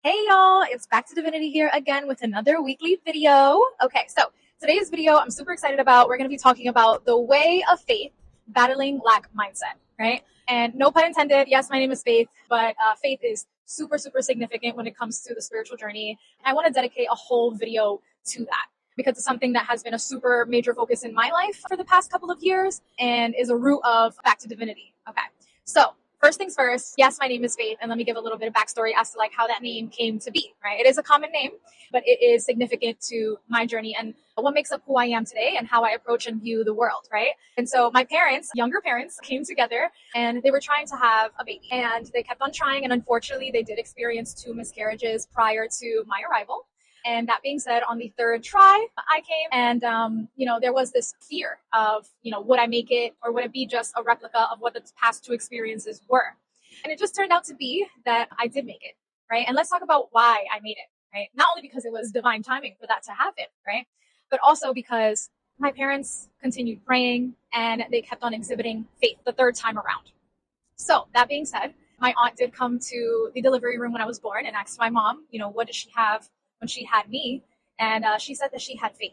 Hey y'all, it's Back to Divinity here again with another weekly video. Okay, so today's video I'm super excited about. We're going to be talking about the way of faith, battling lack mindset, right? And no pun intended, yes, my name is Faith, but faith is super significant when it comes to the spiritual journey. And I want to dedicate a whole video to that because it's something that has been a super major focus in my life for the past couple of years and is a root of Back to Divinity. Okay, so first things first, yes, my name is Faith, and let me give a little bit of backstory as to like how that name came to be, right? It is a common name, but it is significant to my journey and what makes up who I am today and how I approach and view the world, right? And so my parents, younger parents, came together and they were trying to have a baby and they kept on trying, and unfortunately they did experience 2 miscarriages prior to my arrival. And that being said, on the 3rd try, I came and, there was this fear of, would I make it or would it be just a replica of what the past 2 experiences were? And it just turned out to be that I did make it, right? And let's talk about why I made it, right? Not only because it was divine timing for that to happen, right? But also because my parents continued praying and they kept on exhibiting faith the 3rd time around. So that being said, my aunt did come to the delivery room when I was born and asked my mom, what did she have when she had me? And she said that she had faith.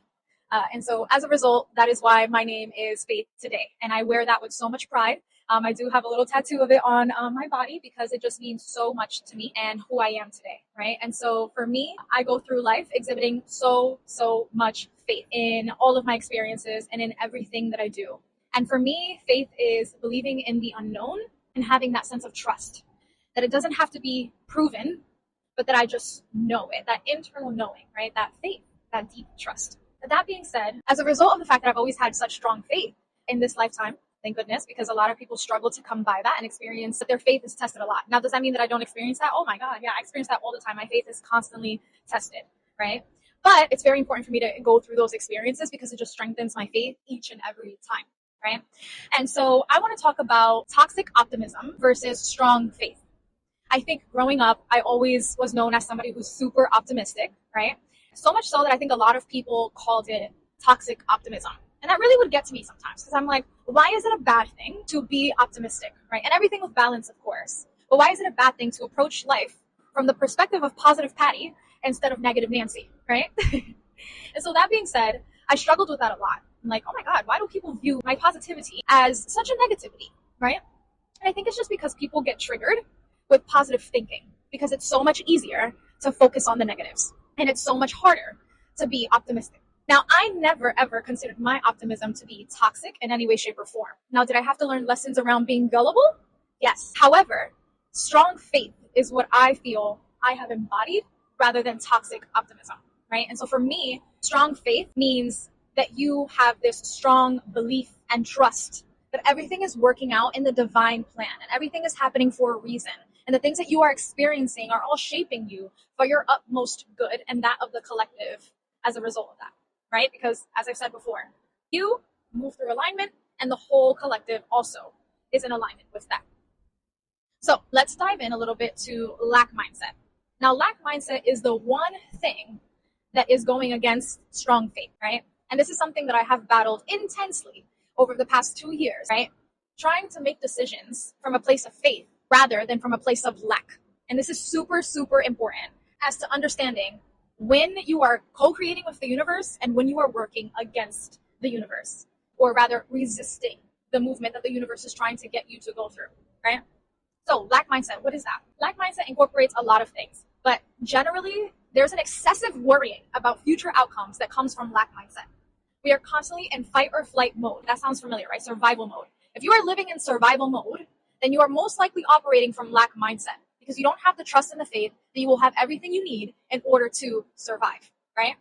And so as a result, that is why my name is Faith today. And I wear that with so much pride. I do have a little tattoo of it on my body because it just means so much to me and who I am today, right? And so for me, I go through life exhibiting so much faith in all of my experiences and in everything that I do. And for me, faith is believing in the unknown and having that sense of trust, that it doesn't have to be proven, but that I just know it, that internal knowing, right? That faith, that deep trust. But that being said, as a result of the fact that I've always had such strong faith in this lifetime, thank goodness, because a lot of people struggle to come by that and experience that their faith is tested a lot. Now, does that mean that I don't experience that? Oh my God, yeah, I experience that all the time. My faith is constantly tested, right? But it's very important for me to go through those experiences because it just strengthens my faith each and every time, right? And so I want to talk about toxic optimism versus strong faith. I think growing up, I always was known as somebody who's super optimistic, right? So much so that I think a lot of people called it toxic optimism. And that really would get to me sometimes because I'm like, why is it a bad thing to be optimistic, right? And everything with balance, of course. But why is it a bad thing to approach life from the perspective of positive Patty instead of negative Nancy, right? And so that being said, I struggled with that a lot. I'm like, oh my God, why do people view my positivity as such a negativity, right? And I think it's just because people get triggered with positive thinking because it's so much easier to focus on the negatives and it's so much harder to be optimistic. Now, I never ever considered my optimism to be toxic in any way, shape, or form. Now, did I have to learn lessons around being gullible? Yes. However, strong faith is what I feel I have embodied rather than toxic optimism, right? And so for me, strong faith means that you have this strong belief and trust that everything is working out in the divine plan and everything is happening for a reason. And the things that you are experiencing are all shaping you for your utmost good and that of the collective as a result of that, right? Because as I've said before, you move through alignment and the whole collective also is in alignment with that. So let's dive in a little bit to lack mindset. Now, lack mindset is the one thing that is going against strong faith, right? And this is something that I have battled intensely over the past 2 years, right? Trying to make decisions from a place of faith rather than from a place of lack. And this is super important as to understanding when you are co-creating with the universe and when you are working against the universe, or rather resisting the movement that the universe is trying to get you to go through, right? So lack mindset, what is that? Lack mindset incorporates a lot of things, but generally there's an excessive worrying about future outcomes that comes from lack mindset. We are constantly in fight or flight mode. That sounds familiar, right? Survival mode. If you are living in survival mode, then you are most likely operating from lack mindset because you don't have the trust and the faith that you will have everything you need in order to survive, right?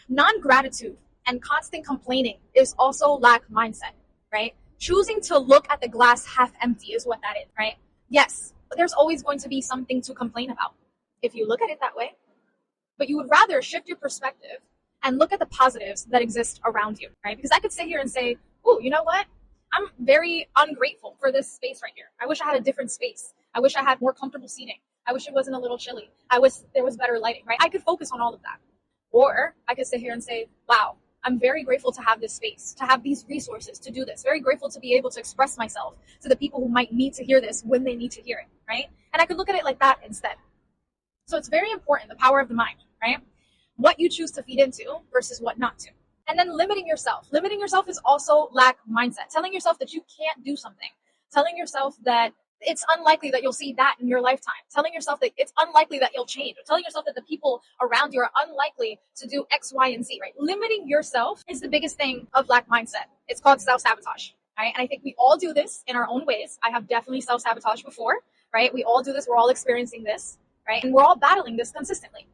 Non-gratitude and constant complaining is also lack mindset, right? Choosing to look at the glass half empty is what that is, right? Yes, there's always going to be something to complain about if you look at it that way, but you would rather shift your perspective and look at the positives that exist around you, right? Because I could sit here and say, oh, you know what? I'm very ungrateful for this space right here. I wish I had a different space. I wish I had more comfortable seating. I wish it wasn't a little chilly. I wish there was better lighting, right? I could focus on all of that. Or I could sit here and say, wow, I'm very grateful to have this space, to have these resources to do this. Very grateful to be able to express myself to the people who might need to hear this when they need to hear it, right? And I could look at it like that instead. So it's very important, the power of the mind, right? What you choose to feed into versus what not to. And then limiting yourself. Limiting yourself is also lack mindset. Telling yourself that you can't do something. Telling yourself that it's unlikely that you'll see that in your lifetime. Telling yourself that it's unlikely that you'll change. Or telling yourself that the people around you are unlikely to do X, Y, and Z, right? Limiting yourself is the biggest thing of lack mindset. It's called self-sabotage, right? And I think we all do this in our own ways. I have definitely self-sabotaged before, right? We all do this. We're all experiencing this, right? And we're all battling this consistently.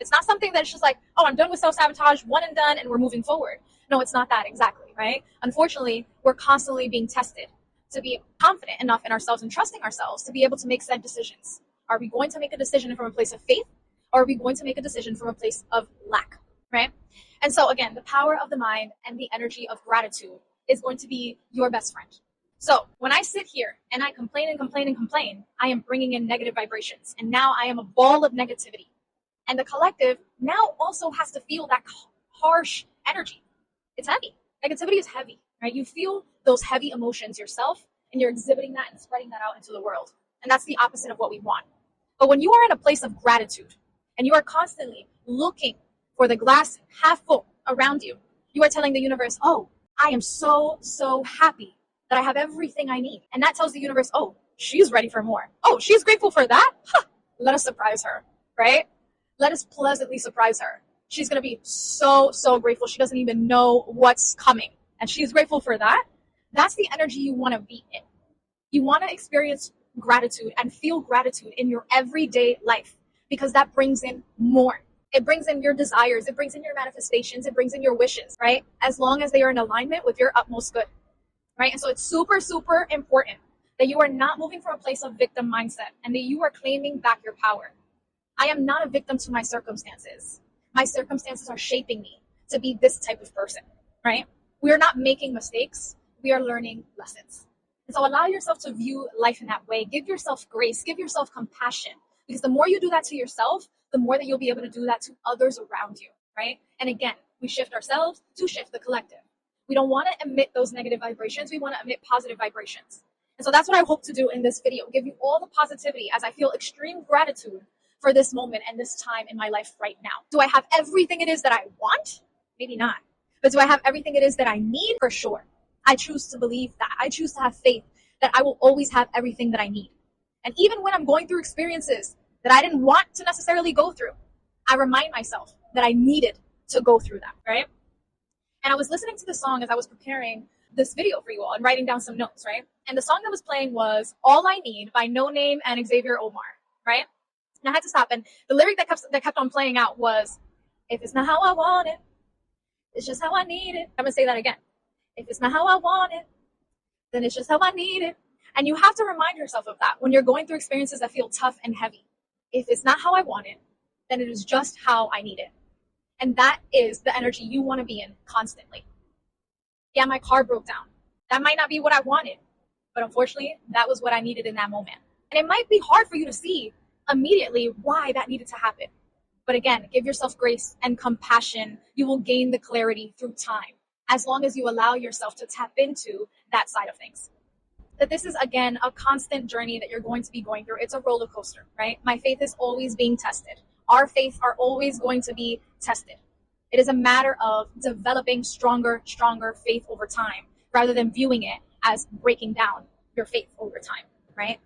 It's not something that's just like, oh, I'm done with self-sabotage, one and done, and we're moving forward. No, it's not that exactly, right? Unfortunately, we're constantly being tested to be confident enough in ourselves and trusting ourselves to be able to make said decisions. Are we going to make a decision from a place of faith, or are we going to make a decision from a place of lack, right? And so again, the power of the mind and the energy of gratitude is going to be your best friend. So when I sit here and I complain and complain and complain, I am bringing in negative vibrations. And now I am a ball of negativity. And the collective now also has to feel that harsh energy. It's heavy. Negativity is heavy, right? You feel those heavy emotions yourself, and you're exhibiting that and spreading that out into the world. And that's the opposite of what we want. But when you are in a place of gratitude, and you are constantly looking for the glass half full around you, you are telling the universe, oh, I am so, so happy that I have everything I need. And that tells the universe, oh, she's ready for more. Oh, she's grateful for that? Huh. Let us surprise her, right? Let us pleasantly surprise her. She's going to be so, so grateful. She doesn't even know what's coming. And she's grateful for that. That's the energy you want to be in. You want to experience gratitude and feel gratitude in your everyday life, because that brings in more. It brings in your desires. It brings in your manifestations. It brings in your wishes, right? As long as they are in alignment with your utmost good, right? And so it's super, super important that you are not moving from a place of victim mindset and that you are claiming back your power. I am not a victim to my circumstances. My circumstances are shaping me to be this type of person, right? We are not making mistakes. We are learning lessons. And so allow yourself to view life in that way. Give yourself grace. Give yourself compassion. Because the more you do that to yourself, the more that you'll be able to do that to others around you, right? And again, we shift ourselves to shift the collective. We don't want to emit those negative vibrations. We want to emit positive vibrations. And so that's what I hope to do in this video. Give you all the positivity as I feel extreme gratitude for this moment and this time in my life right now. Do I have everything it is that I want? Maybe not. But do I have everything it is that I need? For sure. I choose to believe that. I choose to have faith that I will always have everything that I need. And even when I'm going through experiences that I didn't want to necessarily go through, I remind myself that I needed to go through that, right? And I was listening to the song as I was preparing this video for you all and writing down some notes, right? And the song that was playing was All I Need by No Name and Xavier Omar, right? And I had to stop. And the lyric that kept on playing out was, if it's not how I want it, it's just how I need it. I'm going to say that again. If it's not how I want it, then it's just how I need it. And you have to remind yourself of that when you're going through experiences that feel tough and heavy. If it's not how I want it, then it is just how I need it. And that is the energy you want to be in constantly. Yeah, my car broke down. That might not be what I wanted, but unfortunately, that was what I needed in that moment. And it might be hard for you to see immediately why that needed to happen. But again, give yourself grace and compassion. You will gain the clarity through time, as long as you allow yourself to tap into that side of things. That this is, again, a constant journey that you're going to be going through. It's a roller coaster, right? My faith is always being tested. Our faith are always going to be tested. It is a matter of developing stronger faith over time, rather than viewing it as breaking down your faith over time, right?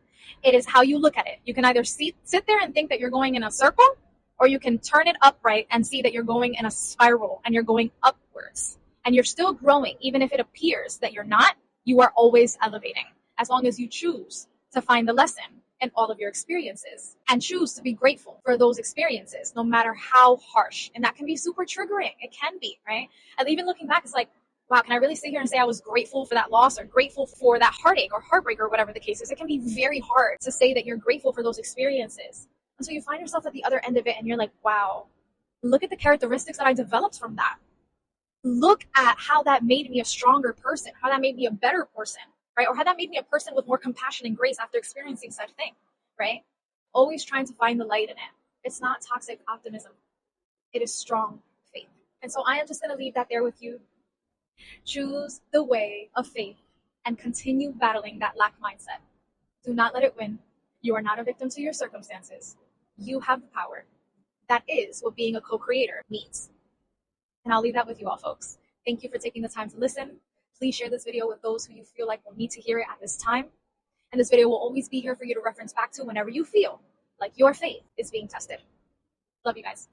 It is how you look at it. You can either sit there and think that you're going in a circle, or you can turn it upright and see that you're going in a spiral and you're going upwards. And you're still growing, even if it appears that you're not. You are always elevating, as long as you choose to find the lesson in all of your experiences and choose to be grateful for those experiences, no matter how harsh. And that can be super triggering. It can be, right? And even looking back, it's like, wow, can I really sit here and say I was grateful for that loss or grateful for that heartache or heartbreak or whatever the case is? It can be very hard to say that you're grateful for those experiences. And so you find yourself at the other end of it and you're like, wow, look at the characteristics that I developed from that. Look at how that made me a stronger person, how that made me a better person, right? Or how that made me a person with more compassion and grace after experiencing such thing, right? Always trying to find the light in it. It's not toxic optimism. It is strong faith. And so I am just going to leave that there with you. Choose the way of faith and continue battling that lack mindset. Do not let it win. You are not a victim to your circumstances. You have the power. That is what being a co-creator means. And I'll leave that with you all, folks. Thank you for taking the time to listen. Please share this video with those who you feel like will need to hear it at this time. And this video will always be here for you to reference back to whenever you feel like your faith is being tested. Love you guys.